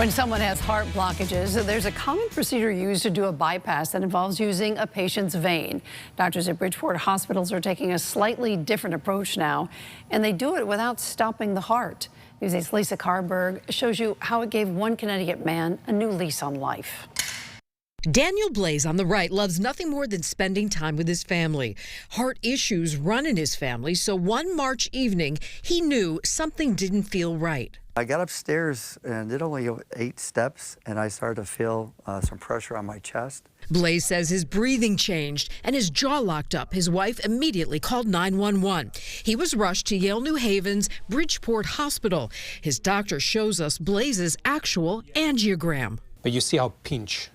When someone has heart blockages, there's a common procedure used to do a bypass that involves using a patient's vein. Doctors at Bridgeport Hospitals are taking a slightly different approach now, and they do it without stopping the heart. News 8's Lisa Carberg shows you how it gave one Connecticut man a new lease on life. Daniel Blaze on the right loves nothing more than spending time with his family. Heart issues run in his family, so one March evening, he knew something didn't feel right. I got upstairs and did only 8 steps, and I started to feel some pressure on my chest. Blaze says his breathing changed and his jaw locked up. His wife immediately called 911. He was rushed to Yale New Haven's Bridgeport Hospital. His doctor shows us Blaze's actual angiogram. But you see how pinch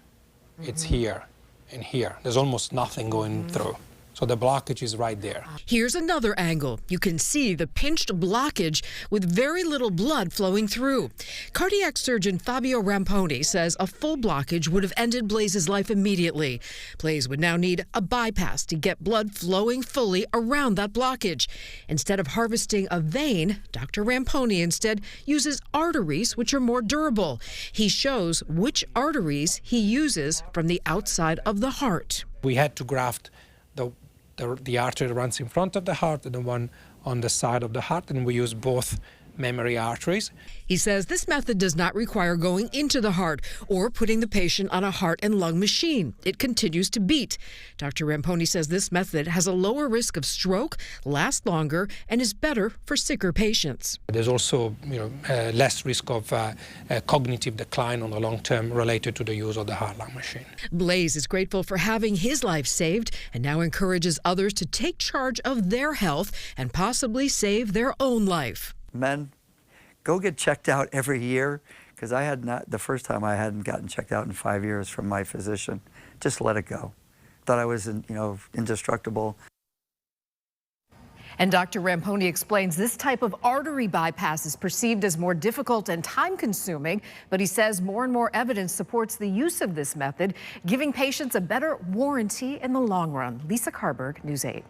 it's here and here. There's almost nothing going through. So the blockage is right there. Here's another angle. You can see the pinched blockage with very little blood flowing through. Cardiac surgeon Fabio Ramponi says a full blockage would have ended Blaze's life immediately. Blaze would now need a bypass to get blood flowing fully around that blockage. Instead of harvesting a vein, Dr. Ramponi instead uses arteries, which are more durable. He shows which arteries he uses from the outside of the heart. We had to graft the artery that runs in front of the heart and the one on the side of the heart, and we use both memory arteries. He says this method does not require going into the heart or putting the patient on a heart and lung machine. It continues to beat. Dr. Ramponi says this method has a lower risk of stroke, lasts longer, and is better for sicker patients. There's also less risk of cognitive decline on the long term related to the use of the heart-lung machine. Blaze is grateful for having his life saved and now encourages others to take charge of their health and possibly save their own life. Men, go get checked out every year, because the first time I hadn't gotten checked out in 5 years from my physician. Just let it go. Thought I was, indestructible. And Dr. Ramponi explains this type of artery bypass is perceived as more difficult and time-consuming, but he says more and more evidence supports the use of this method, giving patients a better warranty in the long run. Lisa Carberg, News 8.